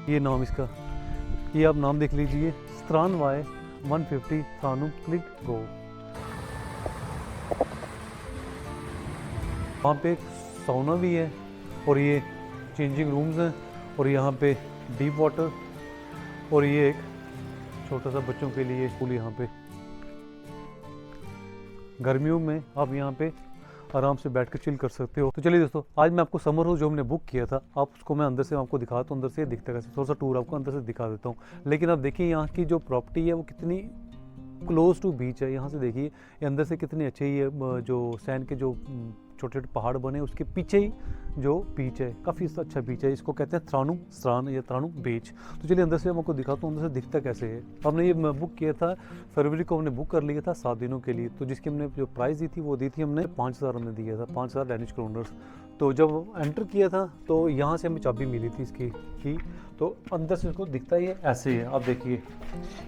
ये नाम इसका, ये आप नाम देख लीजिए, स्त्रान वाई 150 थानुम क्लिक गो। वहाँ पे एक साउना भी है और ये चेंजिंग रूम्स हैं और यहाँ पे डीप वाटर और ये एक छोटा सा बच्चों के लिए पूल यहाँ पे। गर्मियों में आप यहाँ पे आराम से बैठ कर चिल कर सकते हो। तो चलिए दोस्तों, आज मैं आपको समर हाउस जो हमने बुक किया था, आप उसको मैं अंदर से आपको दिखाता हूँ, अंदर से दिखता है, थोड़ा सा टूर आपको अंदर से दिखा देता हूँ। लेकिन आप देखिए यहाँ की जो प्रॉपर्टी है वो कितनी क्लोज टू बीच है। यहाँ से देखिए ये अंदर से कितनी अच्छी ये जो सैंड के जो छोटे छोटे पहाड़ बने उसके पीछे ही जो बीच है, काफ़ी अच्छा बीच है। इसको कहते हैं थ्रानुम स्त्रान या थ्रानुम बीच। तो चलिए अंदर से मैं आपको दिखाता हूँ अंदर से दिखता कैसे है। हमने ये बुक किया था फरवरी को, हमने बुक कर लिया था 7 दिनों के लिए। तो जिसकी हमने जो प्राइस दी थी वो दी थी हमने 5000 हमने दिया था, 5000 डेनिश क्रोनर्स। तो जब एंटर किया था तो यहाँ से हमें चाबी मिली थी इसकी की। तो अंदर से इसको दिखता ही है ऐसे है, आप देखिए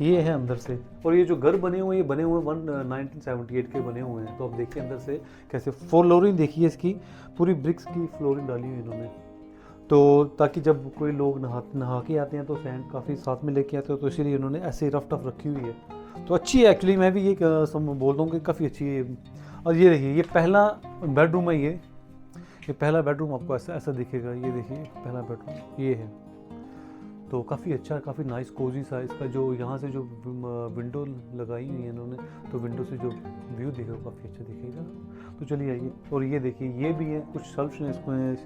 ये है अंदर से। और ये जो घर बने हुए हैं 1978 के बने हुए हैं। तो आप देखिए अंदर से कैसे फ्लोरिंग देखिए इसकी, पूरी ब्रिक्स की फ्लोरिंग डाली हुई इन्होंने। तो ताकि जब कोई लोग नहा के आते हैं तो सैंड काफ़ी साथ में लेके आते हो, तो इसीलिए उन्होंने ऐसे रफ टफ रखी हुई है। तो अच्छी है एक्चुअली, मैं भी ये बोलता हूँ कि काफ़ी अच्छी है। और ये देखिए ये पहला बेडरूम है, ये पहला बेडरूम आपको ऐसा दिखेगा। ये देखिए पहला बेडरूम ये है। तो काफ़ी अच्छा, काफ़ी नाइस कोजी सा इसका जो यहाँ से जो विंडो लगाई हुई है इन्होंने, तो विंडो से जो व्यू दिखेगा काफ़ी अच्छा दिखेगा। तो चलिए आइए। और ये देखिए ये भी है, कुछ शेल्फ्स हैं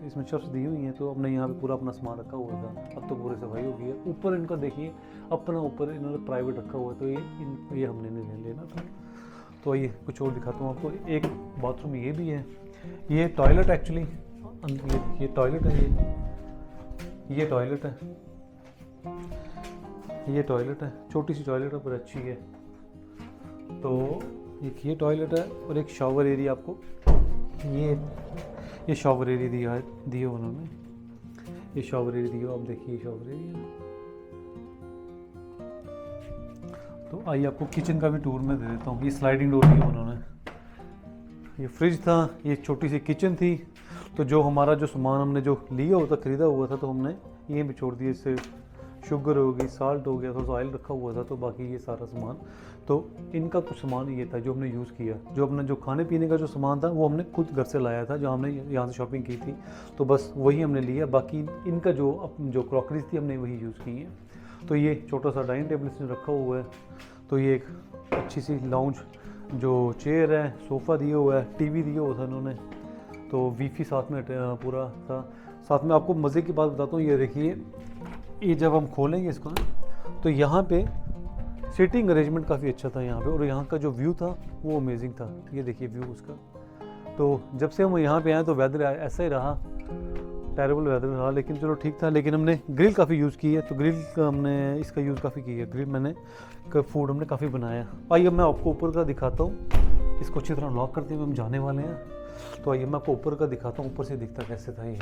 इसमें शेल्फ्स दी हुई हैं। तो हमने यहाँ पे पूरा अपना सामान रखा हुआ था, अब तो पूरी सफाई हो गई है। ऊपर इनका देखिए अपना, ऊपर इन्होंने प्राइवेट रखा हुआ है, तो ये हमने नहीं लेना था। तो ये कुछ और दिखाता हूँ आपको। एक बाथरूम ये भी है, ये टॉयलेट एक्चुअली, ये टॉयलेट है, ये टॉयलेट है, ये टॉयलेट है, छोटी सी टॉयलेट है पर अच्छी है। तो एक ये टॉयलेट है और एक शावर एरिया आपको, ये शावर एरिया दिया उन्होंने, ये शावर एरिया दिया, आप देखिए शावर एरिया। तो आइए आपको किचन का भी टूर में दे देता हूँ। ये स्लाइडिंग डोर दिया उन्होंने, ये फ्रिज था, ये छोटी सी किचन थी। तो जो हमारा जो सामान हमने जो लिया हुआ था, ख़रीदा हुआ था, तो हमने ये भी छोड़ दिया। इससे शुगर हो गई, साल्ट हो गया, थोड़ा सा ऑयल रखा हुआ था। तो बाकी ये सारा सामान, तो इनका कुछ सामान ये था जो हमने यूज़ किया। जो अपना जो खाने पीने का जो सामान था वो हमने खुद घर से लाया था, जो हमने यहाँ से शॉपिंग की थी। तो बस वही हमने लिया, बाकी इनका जो क्रॉकरीज थी हमने वही यूज़ की है। तो ये छोटा सा डाइनिंग टेबल इसमें रखा हुआ है। तो ये एक अच्छी सी लाउंज जो चेयर है, सोफ़ा दिया हुआ है, टीवी दिया हुआ था इन्होंने। तो वीफी साथ में पूरा था। साथ में आपको मज़े की बात बताता हूँ, ये देखिए ये जब हम खोलेंगे इसको ना, तो यहाँ पे सीटिंग अरेंजमेंट काफ़ी अच्छा था यहाँ पे। और यहाँ का जो व्यू था वो अमेजिंग था। ये देखिए व्यू उसका। तो जब से हम यहाँ पे आए तो वेदर ऐसा ही रहा, टेरेबल वेदर रहा, लेकिन चलो ठीक था। लेकिन हमने ग्रिल काफ़ी यूज़ की है, तो ग्रिल का हमने इसका यूज़ काफ़ी किया है। ग्रिल मैंने फूड हमने काफ़ी बनाया। आइए मैं आपको ऊपर का दिखाता हूँ। इसको अच्छी तरह लॉक करते हुए हम जाने वाले हैं। तो आइए मैं आपको ऊपर का दिखाता हूँ, ऊपर से दिखता कैसे था ये।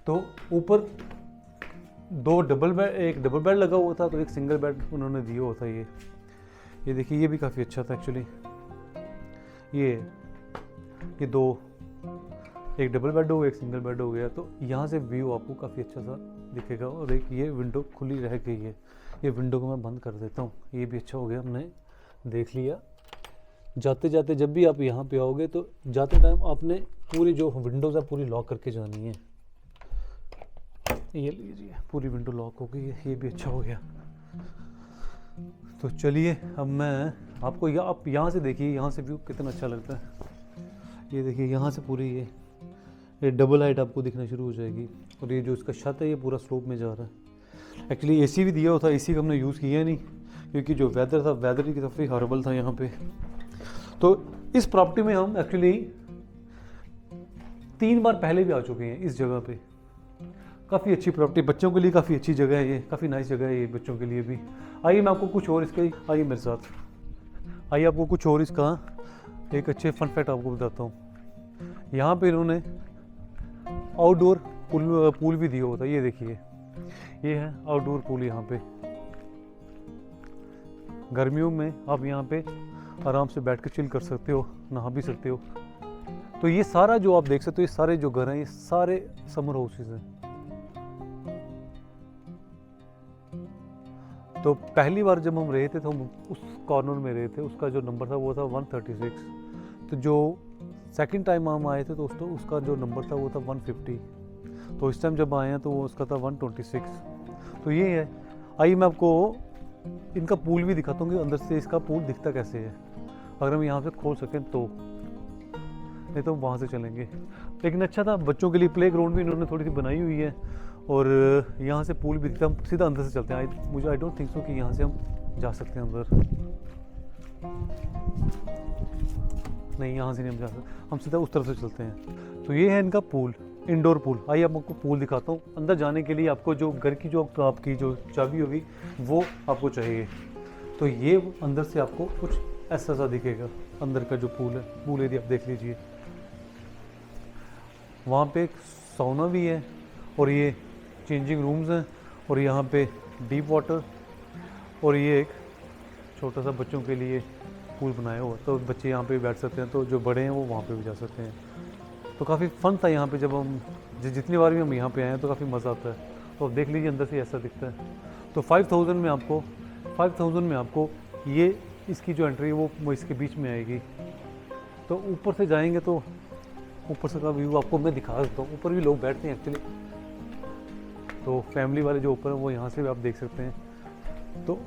तो ऊपर एक डबल बेड लगा हुआ था, तो एक सिंगल बेड उन्होंने दिया हुआ था। ये देखिए ये भी काफ़ी अच्छा था एक्चुअली। ये दो, एक डबल बेड हो गया, एक सिंगल बेड हो गया। तो यहाँ से व्यू आपको काफ़ी अच्छा सा दिखेगा। और एक ये विंडो खुली रह गई है, ये विंडो को मैं बंद कर देता हूँ। ये भी अच्छा हो गया, हमने देख लिया। जाते जाते जब भी आप यहाँ पे आओगे तो जाते टाइम आपने पूरी जो विंडोज़ है पूरी लॉक करके जानी है। ये लीजिए पूरी विंडो लॉक हो गई है, ये भी अच्छा हो गया। तो चलिए अब मैं आपको आप यहाँ से देखिए, यहाँ से व्यू कितना अच्छा लगता है। ये देखिए यहाँ से पूरी ये डबल हाइट आपको दिखना शुरू हो जाएगी। और ये जो इसका छत है ये पूरा स्लोप में जा रहा है। एक्चुअली एसी भी दिया हुआ था, एसी का हमने यूज़ किया नहीं क्योंकि जो वेदर था, वेदर की काफ़ी हॉरेबल था यहाँ पे। तो इस प्रॉपर्टी में हम एक्चुअली 3 बार पहले भी आ चुके हैं इस जगह पे। काफ़ी अच्छी प्रॉपर्टी, बच्चों के लिए काफ़ी अच्छी जगह है ये, काफ़ी नाइस जगह है ये बच्चों के लिए भी। आइए मैं आपको कुछ और इसका, आइए मेरे साथ, आइए आपको कुछ और इसका एक अच्छे फन फैक्ट आपको बताता हूँ। यहाँ पे इन्होंने आउटडोर पूल भी दिया होता है। ये देखिए ये है आउटडोर पूल। यहाँ पे गर्मियों में आप यहाँ पे आराम से बैठ कर चिल कर सकते हो, नहा भी सकते हो। तो ये सारा जो आप देख सकते हो, ये सारे जो घर हैं ये सारे समर हाउसेज हैं। तो पहली बार जब हम रहे थे तो हम उस कॉर्नर में रहे थे, उसका जो नंबर था वो था 136। तो जो सेकंड टाइम हम आए थे तो उसका जो नंबर था वो था 150। तो इस टाइम जब आए हैं तो वो उसका था 126। तो ये है। आइए मैं आपको इनका पूल भी दिखाता हूँ कि अंदर से इसका पूल दिखता कैसे है, अगर हम यहाँ से खोल सकें तो, नहीं तो वहाँ से चलेंगे। लेकिन अच्छा था, बच्चों के लिए प्ले ग्राउंड भी इन्होंने थोड़ी सी बनाई हुई है, और यहाँ से पूल भी दिखता है। हम सीधा अंदर से चलते हैं। मुझे आई डोंट थिंक सो कि यहाँ से हम जा सकते हैं अंदर। नहीं, यहाँ से नहीं हम जा सकते, हम सीधा उस तरफ से चलते हैं। तो ये है इनका पूल, इंडोर पूल। आइए आपको पूल दिखाता हूँ। अंदर जाने के लिए आपको जो घर की जो आपकी जो चाबी होगी वो आपको चाहिए। तो ये अंदर से आपको कुछ ऐसा सा दिखेगा, अंदर का जो पूल है, पूल एरिया आप देख लीजिए। वहाँ पे एक सौना भी है, और ये चेंजिंग रूम्स हैं, और यहाँ पे डीप वाटर, और ये एक छोटा सा बच्चों के लिए पूल बनाया हुआ, तो बच्चे यहाँ पे बैठ सकते हैं, तो जो बड़े हैं वो वहाँ पे भी जा सकते हैं। तो काफ़ी फ़न था यहाँ पे। जब हम जितनी बार भी हम यहाँ पे आए हैं तो काफ़ी मज़ा आता है। तो आप देख लीजिए अंदर से ऐसा दिखता है। तो 5000 में आपको ये इसकी जो एंट्री है वो इसके बीच में आएगी। तो ऊपर से जाएंगे तो ऊपर से का व्यू आपको मैं दिखा देता हूँ। ऊपर भी लोग बैठते हैं एक्चुअली, तो फैमिली वाले जो ऊपर हैं वो यहाँ से भी आप देख सकते हैं। तो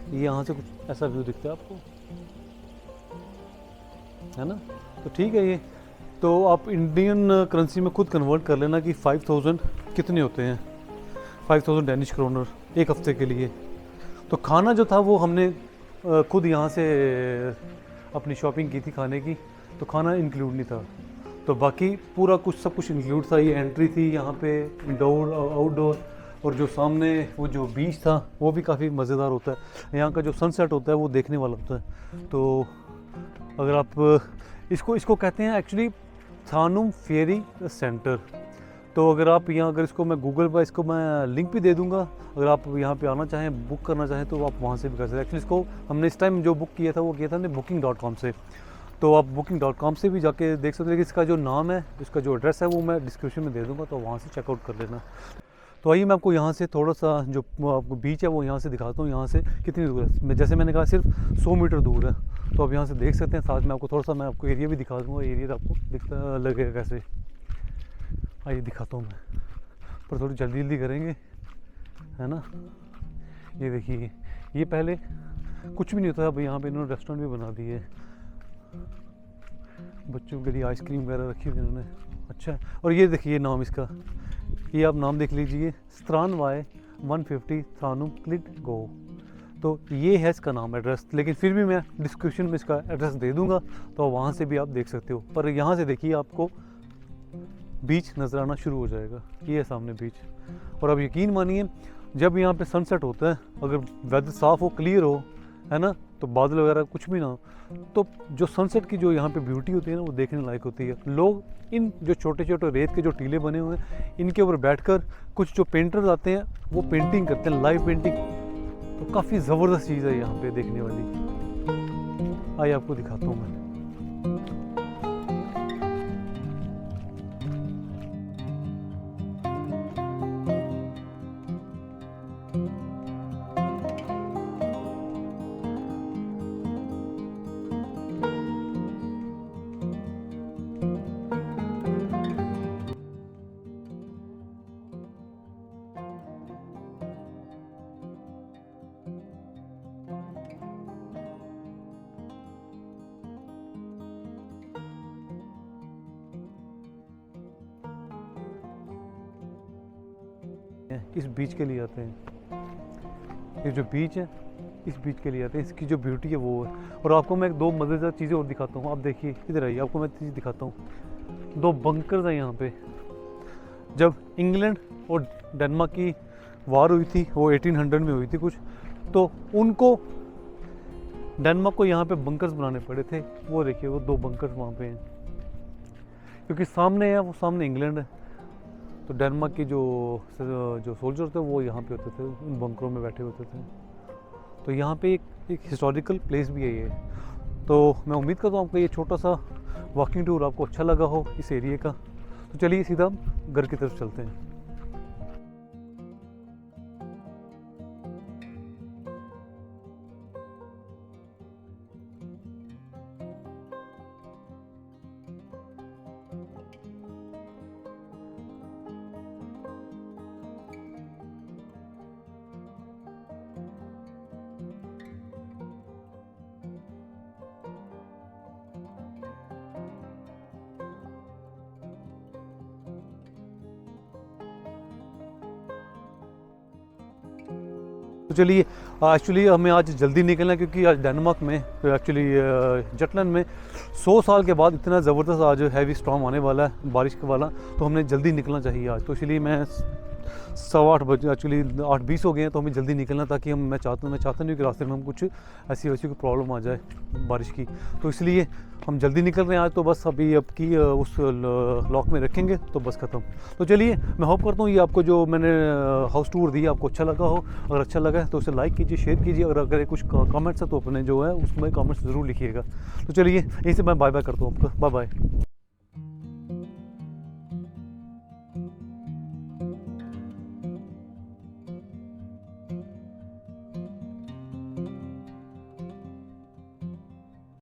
ये यहाँ से कुछ ऐसा व्यू दिखता है आपको, है ना। तो ठीक है। ये तो आप इंडियन करेंसी में खुद कन्वर्ट कर लेना कि 5000 कितने होते हैं। 5000 डेनिश क्रोनर एक हफ्ते के लिए। तो खाना जो था वो हमने खुद यहाँ से अपनी शॉपिंग की थी खाने की, तो खाना इंक्लूड नहीं था। तो बाकी पूरा कुछ सब कुछ इंक्लूड था। ये एंट्री थी यहाँ पे, इंडोर और आउटडोर, और जो सामने वो जो बीच था वो भी काफ़ी मज़ेदार होता है। यहाँ का जो सनसेट होता है वो देखने वाला होता है। तो अगर आप इसको कहते हैं एक्चुअली थानुम फेरी सेंटर। तो अगर इसको मैं गूगल पर इसको मैं लिंक भी दे दूंगा, अगर आप यहाँ पे आना चाहें, बुक करना चाहें तो आप वहाँ से भी कर सकते हैं। एक्चुअली इसको हमने इस टाइम जो बुक किया था वो किया था हमने booking.com से। तो आप booking.com से भी जाके देख सकते हैं कि इसका जो नाम है, इसका जो एड्रेस है वो मैं डिस्क्रिप्शन में दे दूँगा, तो वहाँ से चेकआउट कर लेना। तो आइए मैं आपको यहाँ से थोड़ा सा जो आपको बीच है वो यहाँ से दिखाता हूँ, यहाँ से कितनी दूर है। जैसे मैंने कहा सिर्फ 100 मीटर दूर है। तो आप यहाँ से देख सकते हैं। साथ में आपको थोड़ा सा मैं आपको एरिया भी दिखा दूँगा, एरिया आपको दिखता लगेगा कैसे। आइए दिखाता हूँ मैं, पर थोड़ी जल्दी करेंगे, है ना। ये देखिए, ये पहले कुछ भी नहीं होता। अब यहाँ पे इन्होंने रेस्टोरेंट भी बना दिए, बच्चों के लिए आइसक्रीम वगैरह रखी हुई इन्होंने। अच्छा, और ये देखिए नाम इसका, ये आप नाम देख लीजिए, स्त्रान वाई 150 थानुम क्लिट गो। तो ये है इसका नाम, एड्रेस। लेकिन फिर भी मैं डिस्क्रिप्शन में इसका एड्रेस दे दूंगा, तो वहाँ से भी आप देख सकते हो। पर यहाँ से देखिए आपको बीच नज़र आना शुरू हो जाएगा। ये है सामने बीच। और अब यकीन मानिए, जब यहाँ पे सनसेट होता है, अगर वेदर साफ़ हो, क्लियर हो, है ना, तो बादल वगैरह कुछ भी ना हो, तो जो सनसेट की जो यहाँ पे ब्यूटी होती है ना, वो देखने लायक होती है। लोग इन जो छोटे छोटे रेत के जो टीले बने हुए हैं, इनके ऊपर बैठकर कुछ जो पेंटर्स आते हैं वो पेंटिंग करते हैं, लाइव पेंटिंग। तो काफ़ी ज़बरदस्त चीज़ है यहाँ पे देखने वाली। आइए आपको दिखाता हूँ मैं। इस बीच के लिए आते हैं। ये जो बीच है, इस बीच के लिए आते हैं। इसकी जो ब्यूटी है वो है। और आपको मैं दो मज़ेदार चीज़ें और दिखाता हूँ। आप देखिए, इधर आइए, आपको मैं चीज़ दिखाता हूँ। दो बंकर्स हैं यहाँ पे। जब इंग्लैंड और डेनमार्क की वार हुई थी, वो 1800 में हुई थी कुछ, तो उनको डेनमार्क को यहाँ पे बंकर्स बनाने पड़े थे। वो देखिए, वो दो बंकर्स वहाँ पे हैं, क्योंकि सामने है, वो सामने इंग्लैंड है। तो डेनमार्क की जो सोल्जर थे वो यहाँ पे होते थे, उन बंकरों में बैठे होते थे। तो यहाँ पे एक हिस्टोरिकल प्लेस भी है ये। तो मैं उम्मीद करता हूँ आपको ये छोटा सा वॉकिंग टूर आपको अच्छा लगा हो इस एरिया का। तो चलिए सीधा घर की तरफ चलते हैं। तो चलिए, एक्चुअली हमें आज जल्दी निकलना है क्योंकि आज डेनमार्क में एक्चुअली जटलैंड में 100 साल के बाद इतना ज़बरदस्त आज हैवी स्टॉर्म आने वाला है, बारिश के वाला। तो हमने जल्दी निकलना चाहिए आज। तो इसलिए मैं 8:15 बजे, एक्चुअली 8:20 हो गए हैं, तो हमें जल्दी निकलना ताकि मैं चाहता नहीं कि रास्ते में हम कुछ ऐसी वैसी कोई प्रॉब्लम आ जाए बारिश की। तो इसलिए हम जल्दी निकल रहे हैं आज। तो बस अभी अब की उस लॉक में रखेंगे तो बस ख़त्म। तो चलिए, मैं होप करता हूँ ये आपको जो मैंने हाउस टूर दिया आपको अच्छा लगा हो। अगर अच्छा लगा है तो उसे लाइक कीजिए, शेयर कीजिए, और अगर कुछ कमेंट्स है तो अपने जो है उसमें कमेंट्स ज़रूर लिखिएगा। तो चलिए, यहीं से मैं बाय बाय करता हूँ आपका। Bye bye.